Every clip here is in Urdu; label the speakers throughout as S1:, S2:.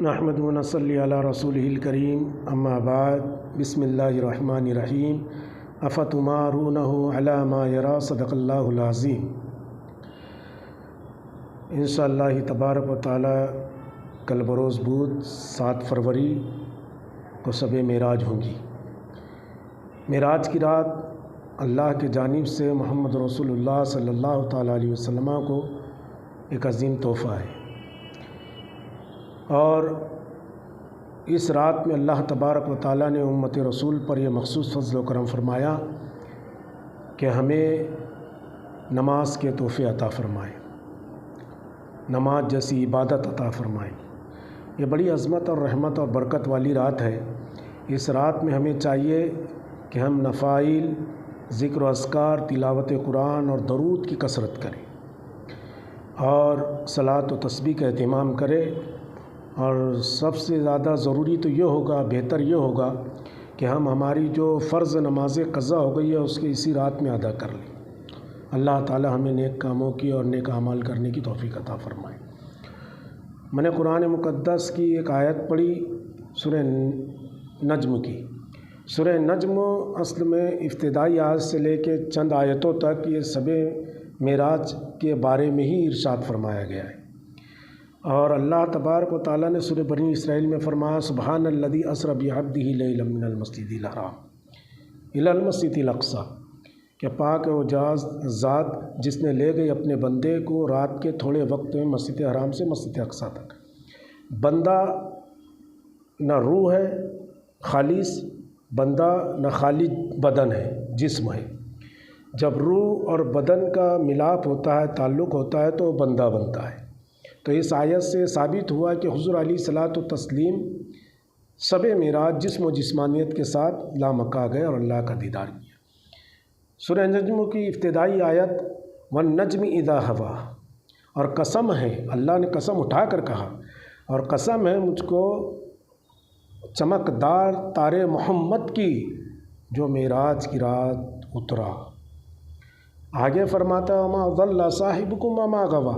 S1: نحمد و نصلی علی رسولہ الکریم اما بعد بسم اللہ الرحمن الرحیم افتمارونہ علی ما یری صدق اللہ العظیم۔ انشاءاللہ تبارک و تعالی کل بروز بود 7 فروری کو شب معراج ہوگی۔ معراج کی رات اللہ کی جانب سے محمد رسول اللہ صلی اللہ تعالی علیہ وسلم کو ایک عظیم تحفہ ہے، اور اس رات میں اللہ تبارک و تعالیٰ نے امت رسول پر یہ مخصوص فضل و کرم فرمایا کہ ہمیں نماز کے تحفے عطا فرمائے، نماز جیسی عبادت عطا فرمائے۔ یہ بڑی عظمت اور رحمت اور برکت والی رات ہے۔ اس رات میں ہمیں چاہیے کہ ہم نفائل، ذکر و اذکار، تلاوت قرآن اور درود کی کثرت کریں، اور صلاۃ و تسبیح کا اہتمام کریں، اور سب سے زیادہ ضروری تو یہ ہوگا، بہتر یہ ہوگا کہ ہم ہماری جو فرض نماز قضا ہو گئی ہے اس کے اسی رات میں ادا کر لیں۔ اللہ تعالی ہمیں نیک کاموں کی اور نیک اعمال کرنے کی توفیق عطا فرمائے۔ میں نے قرآن مقدس کی ایک آیت پڑھی، سورہ نجم کی۔ سورہ نجم اصل میں ابتدائی آیت سے لے کے چند آیتوں تک یہ شب معراج کے بارے میں ہی ارشاد فرمایا گیا ہے، اور اللہ تبارک و تعالیٰ نے سورہ بنی اسرائیل میں فرمایا سبحان الذی اسری بعبدہ لیلا من المسجد الحرام الی المسجد الاقصی، کہ پاک و جاز ذات جس نے لے گئی اپنے بندے کو رات کے تھوڑے وقت میں مسجد حرام سے مسجد اقصی تک۔ بندہ نہ روح ہے خالص، بندہ نہ خالی بدن ہے، جسم ہے۔ جب روح اور بدن کا ملاپ ہوتا ہے، تعلق ہوتا ہے، تو بندہ بنتا ہے۔ تو اس آیت سے ثابت ہوا کہ حضور علیہ الصلاۃ والتسلیم شب معراج جسم و جسمانیت کے ساتھ لامکہ گئے اور اللہ کا دیدار کیا۔ سورہ نجم کی ابتدائی آیت والنجم اذا ہوا، اور قسم ہے، اللہ نے قسم اٹھا کر کہا، اور قسم ہے مجھ کو چمکدار تارے محمد کی جو معراج کی رات اترا۔ آگے فرماتا وما ضل صاحبکم وما غوا،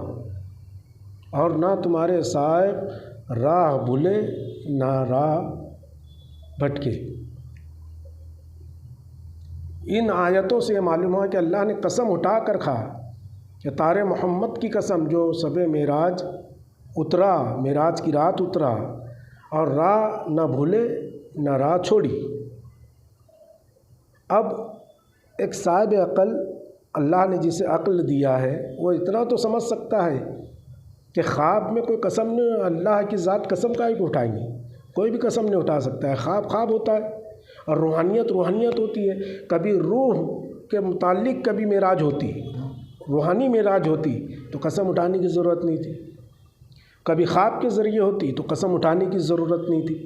S1: اور نہ تمہارے صاحب راہ بھولے نہ راہ بھٹکے۔ ان آیتوں سے یہ معلوم ہوا کہ اللہ نے قسم اٹھا کر کہا کہ تارے محمد کی قسم جو شب معراج اترا، معراج کی رات اترا، اور راہ نہ بھولے نہ راہ چھوڑی۔ اب ایک صاحب عقل، اللہ نے جسے عقل دیا ہے، وہ اتنا تو سمجھ سکتا ہے کہ خواب میں کوئی قسم نہیں، اللہ کی ذات قسم کا ہی اٹھائیں گے، کوئی بھی قسم نہیں اٹھا سکتا ہے۔ خواب خواب ہوتا ہے، اور روحانیت روحانیت ہوتی ہے۔ کبھی روح کے متعلق کبھی معراج ہوتی، روحانی معراج ہوتی تو قسم اٹھانے کی ضرورت نہیں تھی، کبھی خواب کے ذریعے ہوتی تو قسم اٹھانے کی ضرورت نہیں تھی،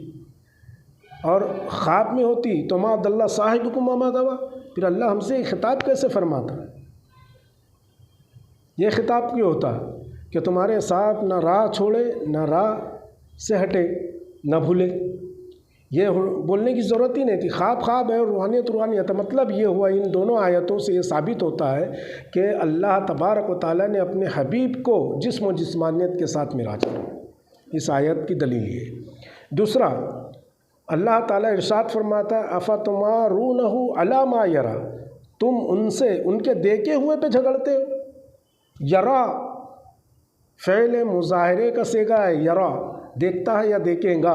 S1: اور خواب میں ہوتی تو ما ضل صاحبکم وما غوا، پھر اللہ ہم سے خطاب کیسے فرماتا؟ یہ خطاب کیوں ہوتا کہ تمہارے ساتھ نہ راہ چھوڑے نہ راہ سے ہٹے نہ بھولے؟ یہ بولنے کی ضرورت ہی نہیں تھی۔ خواب خواب ہے اور روحانیت روحانیت ہے۔ مطلب یہ ہوا، ان دونوں آیتوں سے یہ ثابت ہوتا ہے کہ اللہ تبارک و تعالیٰ نے اپنے حبیب کو جسم و جسمانیت کے ساتھ معراج کیا۔ اس آیت کی دلیل یہ۔ دوسرا، اللہ تعالیٰ ارشاد فرماتا ہے افتمارونہ علی ما یری، تم ان سے ان کے دیکھے ہوئے پہ جھگڑتے ہو۔ یرا فعل مظاہرے کا صیغہ ہے، یرا دیکھتا ہے یا دیکھیں گا۔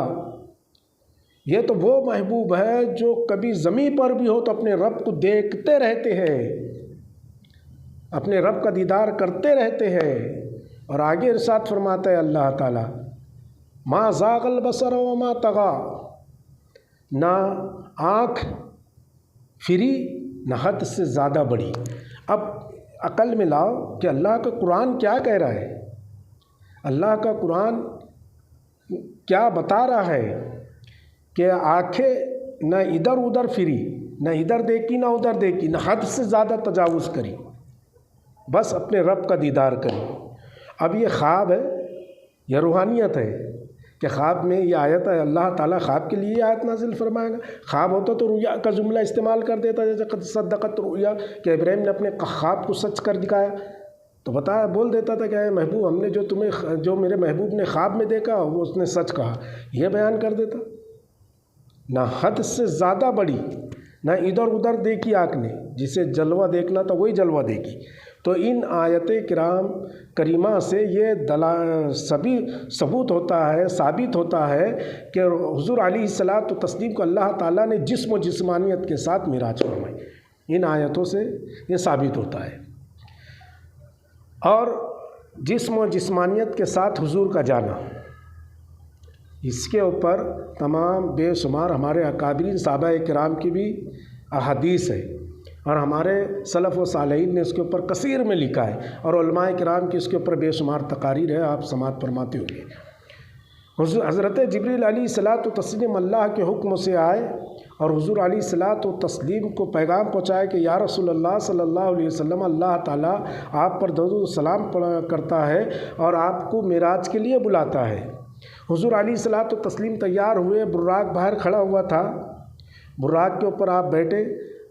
S1: یہ تو وہ محبوب ہے جو کبھی زمین پر بھی ہو تو اپنے رب کو دیکھتے رہتے ہیں، اپنے رب کا دیدار کرتے رہتے ہیں۔ اور آگے ارشاد فرماتا ہے اللہ تعالیٰ ما زاغ البصر وما طغی، نہ آنکھ پھری نہ حد سے زیادہ بڑی۔ اب عقل میں لاؤ کہ اللہ کا قرآن کیا کہہ رہا ہے، اللہ کا قرآن کیا بتا رہا ہے کہ آنکھیں نہ ادھر ادھر پھری، نہ ادھر دیکھی نہ ادھر دیکھی، نہ حد سے زیادہ تجاوز کری، بس اپنے رب کا دیدار کری۔ اب یہ خواب ہے یا روحانیت ہے کہ خواب میں یہ آیت ہے، اللہ تعالیٰ خواب کے لیے آیت نازل فرمائے گا؟ خواب ہوتا تو رؤیا کا جملہ استعمال کر دیتا، جیسے قد صدقت رؤیا کہ ابراہیم نے اپنے خواب کو سچ کر دکھایا۔ تو بول دیتا تھا کہ اے محبوب، ہم نے جو میرے محبوب نے خواب میں دیکھا وہ اس نے سچ کہا، یہ بیان کر دیتا۔ نہ حد سے زیادہ بڑی، نہ ادھر ادھر دیکھی آنکھ نے، جسے جلوہ دیکھنا تھا وہی جلوہ دیکھی۔ تو ان آیت کریمہ سے یہ سبھی ثابت ہوتا ہے کہ حضور علیہ الصلاۃ والتسلیم کو اللہ تعالیٰ نے جسم و جسمانیت کے ساتھ معراج فرمائی۔ ان آیتوں سے یہ ثابت ہوتا ہے۔ اور جسم و جسمانیت کے ساتھ حضور کا جانا، اس کے اوپر تمام بے شمار ہمارے اکابرین صحابہ کرام کی بھی احادیث ہے، اور ہمارے سلف و صالحین نے اس کے اوپر کثیر میں لکھا ہے، اور علماء کرام کی اس کے اوپر بے شمار تقاریر ہے، آپ سماعت فرماتے ہوں گے۔ حضرت جبریل علیہ الصلاۃ والتسلیم اللہ کے حکم سے آئے اور حضور علیہ الصلاۃ والتسلیم کو پیغام پہنچائے کہ یا رسول اللہ صلی اللہ علیہ وسلم، اللہ تعالیٰ آپ پر درود و سلام کرتا ہے اور آپ کو معراج کے لیے بلاتا ہے۔ حضور علیہ الصلاۃ والتسلیم تیار ہوئے، براق باہر کھڑا ہوا تھا، براق کے اوپر آپ بیٹھے،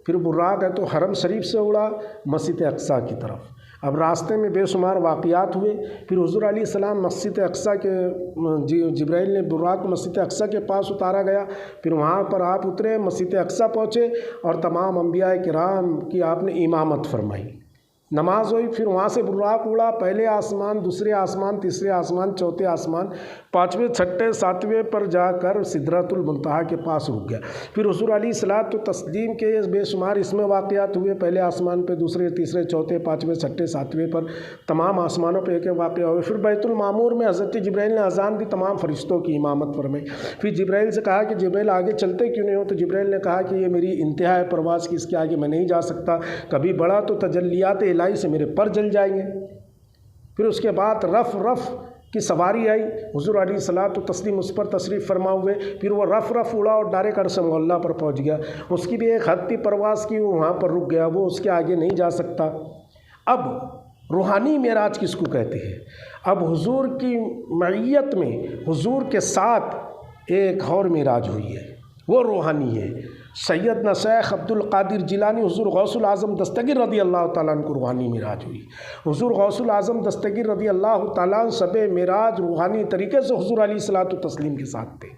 S1: پھر براق ہے تو حرم شریف سے اڑا مسجد اقصیٰ کی طرف۔ اب راستے میں بے شمار واقعات ہوئے، پھر حضور علیہ السلام مسجد اقصیٰ کے جبرائیل نے براق کو مسجد اقصیٰ کے پاس اتارا گیا، پھر وہاں پر آپ اترے، مسجد اقصیٰ پہنچے اور تمام انبیاء کرام کی آپ نے امامت فرمائی، نماز ہوئی، پھر وہاں سے براق اڑا، پہلے آسمان، دوسرے آسمان، تیسرے آسمان، چوتھے آسمان، پانچویں، چھٹے، ساتویں پر جا کر سدرۃ المنتہا کے پاس رک گیا۔ پھر حضور علیہ الصلاۃ والتسلیم کے بے شمار اس میں واقعات ہوئے، پہلے آسمان پہ، دوسرے، تیسرے، چوتھے، پانچویں، چھٹے، ساتویں پر، تمام آسمانوں پہ ایک واقعہ ہوئے۔ پھر بیت المعمور میں حضرت جبرائیل نے اذان دی، تمام فرشتوں کی امامت فرمائی۔ پھر جبرائیل سے کہا کہ جبرائیل آگے چلتے کیوں نہیں ہو؟ تو جبرائیل نے کہا کہ یہ میری انتہا ہے پرواز کی، اس کے آگے میں نہیں جا سکتا، کبھی بڑھا تو تجلیات الہی سے میرے پر جل جائیں گے۔ پھر اس کے بعد رف کی سواری آئی، حضور علیہ الصلاۃ والتسلیم اس پر تشریف فرما ہوئے، پھر وہ رف اڑا اور ڈائریکٹ عرش معلیٰ پر پہنچ گیا۔ اس کی بھی ایک حد تھی پرواز کی، وہاں پر رک گیا، وہ اس کے آگے نہیں جا سکتا۔ اب روحانی معراج کس کو کہتے ہیں؟ اب حضور کی معیت میں حضور کے ساتھ ایک اور معراج ہوئی ہے، وہ روحانی ہے۔ سیدنا شیخ عبد القادر جیلانی حضور غوث العظم دستگیر رضی اللہ تعالیٰ عنہ کو روحانی معراج ہوئی۔ حضور غوث العظم دستگیر رضی اللہ تعالیٰ عنہ شب معراج روحانی طریقے سے حضور علیہ الصلاۃ والتسلیم کے ساتھ تھے،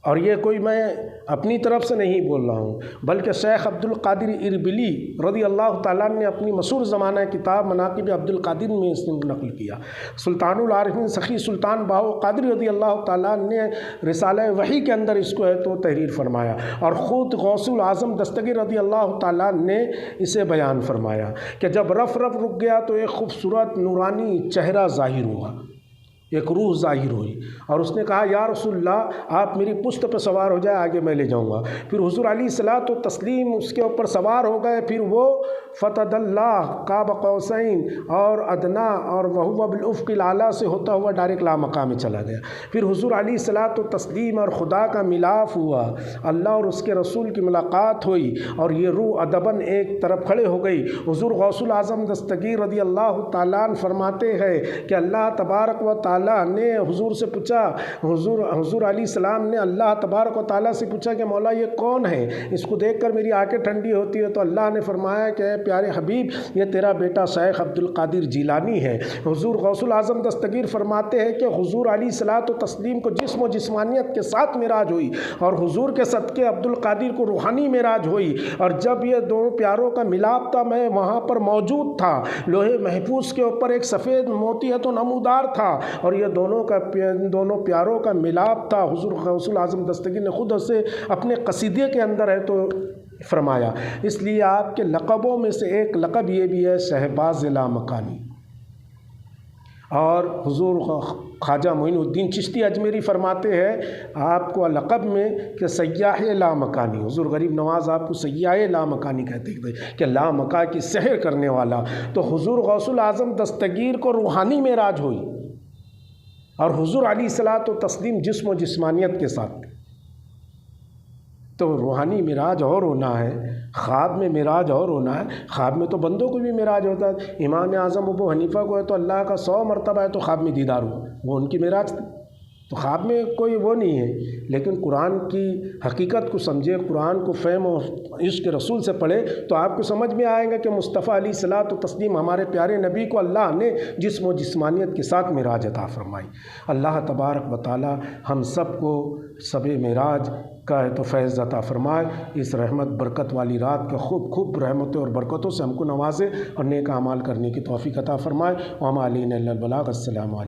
S1: اور یہ کوئی میں اپنی طرف سے نہیں بول رہا ہوں، بلکہ شیخ عبد القادر اربلی رضی اللہ تعالیٰ نے اپنی مشہور زمانہ کتاب مناقب عبد القادر میں اس نے نقل کیا۔ سلطان العارفین سخی سلطان باہو قادر رضی اللہ تعالیٰ نے رسالہ وحی کے اندر اس کو ہے تو تحریر فرمایا، اور خود غوث العظم دستگیر رضی اللہ تعالیٰ نے اسے بیان فرمایا کہ جب رف رک گیا تو ایک خوبصورت نورانی چہرہ ظاہر ہوا، ایک روح ظاہر ہوئی، اور اس نے کہا یا رسول اللہ آپ میری پشت پہ سوار ہو جائے، آگے میں لے جاؤں گا۔ پھر حضور علیہ الصلاۃ والتسلیم اس کے اوپر سوار ہو گئے، پھر وہ فتد اللہ قاب قوسین اور ادنا اور وہو بالافق الاعلیٰ سے ہوتا ہوا ڈائریکٹ لامقام میں چلا گیا۔ پھر حضور علیہ الصلاۃ والتسلیم اور خدا کا ملاپ ہوا، اللہ اور اس کے رسول کی ملاقات ہوئی، اور یہ روح ادباً ایک طرف کھڑے ہو گئی۔ حضور غوث العظم دستگیر رضی اللہ تعالیٰ عنہ فرماتے ہیں کہ اللہ تبارک و تعالیٰ نے حضور سے پوچھا، حضور علیہ السلام نے اللہ تبارک و تعالیٰ سے پوچھا کہ مولا یہ کون ہے؟ اس کو دیکھ کر میری آنکھیں ٹھنڈی ہوتی ہے، تو اللہ نے فرمایا کہ اے پیارے حبیب یہ تیرا بیٹا شیخ عبد القادر جیلانی ہے۔ حضور غوث العظم دستگیر فرماتے ہیں کہ حضور علیہ الصلاۃ والتسلیم کو جسم و جسمانیت کے ساتھ معراج ہوئی، اور حضور کے صدقے عبد القادر کو روحانی معراج ہوئی، اور جب یہ دونوں پیاروں کا ملاپ تھا میں وہاں پر موجود تھا، لوہے محفوظ کے اوپر ایک سفید موتی ہے تو نمودار تھا، اور یہ دونوں پیاروں کا ملاپ تھا۔ حضور غوث العظم دستگیر نے خود اسے اپنے قصیدے کے اندر ہے تو فرمایا۔ اس لیے آپ کے لقبوں میں سے ایک لقب یہ بھی ہے شہباز لامکانی، اور حضور خواجہ معین الدین چشتی اجمیری فرماتے ہیں آپ کو لقب میں کہ سیاح لامکانی، حضور غریب نواز آپ کو سیاح لامکانی کہتے تھے کہ لامکاں کی سحر کرنے والا۔ تو حضور غوث العظم دستگیر کو روحانی معراج ہوئی، اور حضور علیہ الصلاۃ والتسلیم جسم و جسمانیت کے ساتھ۔ تو روحانی معراج اور ہونا ہے، خواب میں معراج اور ہونا ہے۔ خواب میں تو بندوں کو بھی معراج ہوتا ہے، امام اعظم ابو حنیفہ کو ہے تو اللہ کا 100 مرتبہ ہے تو خواب میں دیدار ہو، وہ ان کی معراج تھی۔ تو خواب میں کوئی وہ نہیں ہے، لیکن قرآن کی حقیقت کو سمجھے، قرآن کو فہم و عشق رسول سے پڑھے تو آپ کو سمجھ میں آئے گا کہ مصطفیٰ علیہ الصلاۃ والتسلیم ہمارے پیارے نبی کو اللہ نے جسم و جسمانیت کے ساتھ معراج عطا فرمائی۔ اللہ تبارک و تعالی ہم سب کو شب معراج کا تو فیض عطا فرمائے، اس رحمت برکت والی رات کا خوب رحمتوں اور برکتوں سے ہم کو نوازے اور نیک اعمال کرنے کی توفیق عطا فرمائے۔ وما علینا الا البلاغ۔ السلام علیکم۔